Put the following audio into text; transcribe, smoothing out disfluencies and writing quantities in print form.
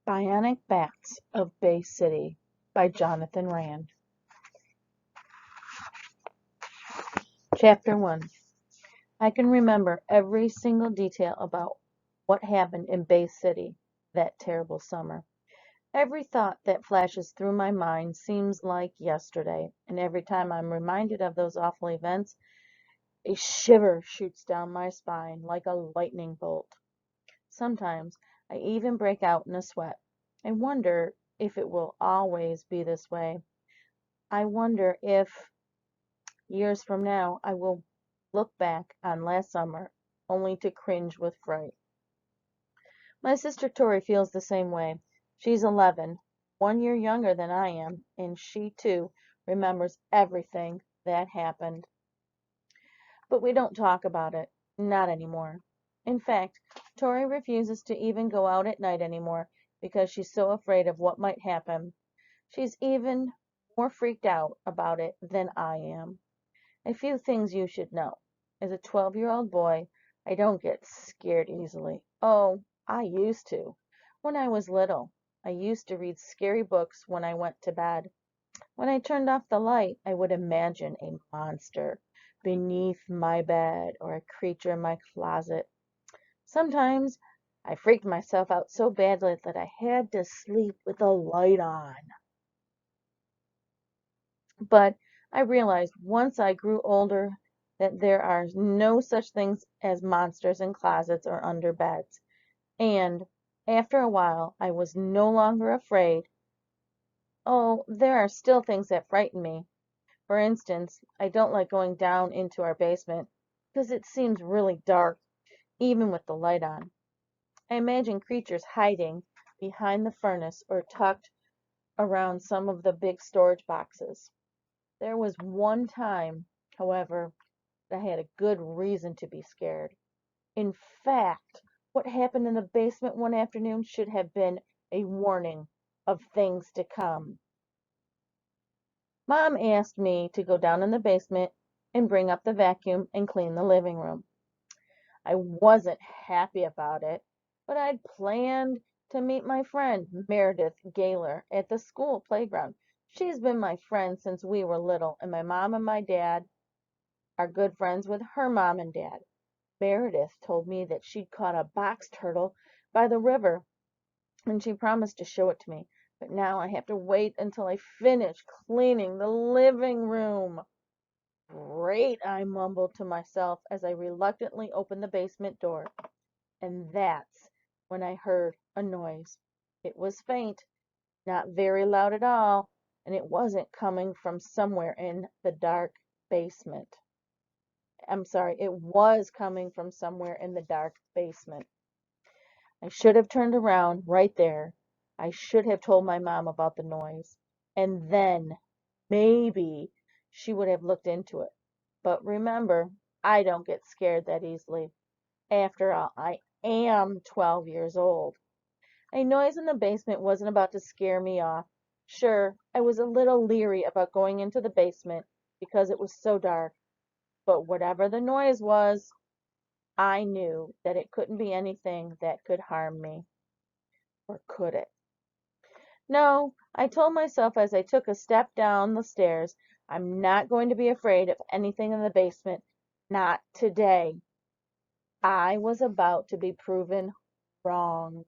Bionic Bats of Bay City by Johnathan Rand. Chapter 1. I can remember every single detail about what happened in Bay City that terrible summer. Every thought that flashes through my mind seems like yesterday, and every time I'm reminded of those awful events, a shiver shoots down my spine like a lightning bolt. Sometimes I even break out in a sweat. I wonder if it will always be this way. I wonder if, years from now, I will look back on last summer only to cringe with fright. My sister Tori feels the same way. She's 11, 1 year younger than I am, and she too remembers everything that happened. But we don't talk about it, not anymore. In fact, Tori refuses to even go out at night anymore because she's so afraid of what might happen. She's even more freaked out about it than I am. A few things you should know. As a 12-year-old boy, I don't get scared easily. Oh, I used to. When I was little, I used to read scary books when I went to bed. When I turned off the light, I would imagine a monster beneath my bed or a creature in my closet. Sometimes I freaked myself out so badly that I had to sleep with the light on. But I realized once I grew older that there are no such things as monsters in closets or under beds. And after a while, I was no longer afraid. Oh, there are still things that frighten me. For instance, I don't like going down into our basement because it seems really dark, even with the light on. I imagine creatures hiding behind the furnace or tucked around some of the big storage boxes. There was one time, however, that I had a good reason to be scared. In fact, what happened in the basement one afternoon should have been a warning of things to come. Mom asked me to go down in the basement and bring up the vacuum and clean the living room. I wasn't happy about it, but I'd planned to meet my friend Meredith Gaylor at the school playground. She's been my friend since we were little, and my mom and my dad are good friends with her mom and dad. Meredith told me that she'd caught a box turtle by the river, and she promised to show it to me. But now I have to wait until I finish cleaning the living room. Great, I mumbled to myself as I reluctantly opened the basement door. And that's when I heard a noise. It was faint, not very loud at all, and it wasn't coming from somewhere in the dark basement. I'm sorry, it was coming from somewhere in the dark basement. I should have turned around right there. I should have told my mom about the noise. And then, maybe, she would have looked into it. But remember, I don't get scared that easily. After all, I am 12 years old. A noise in the basement wasn't about to scare me off. Sure, I was a little leery about going into the basement because it was so dark. But whatever the noise was, I knew that it couldn't be anything that could harm me. Or could it? No, I told myself as I took a step down the stairs, I'm not going to be afraid of anything in the basement. Not today. I was about to be proven wrong.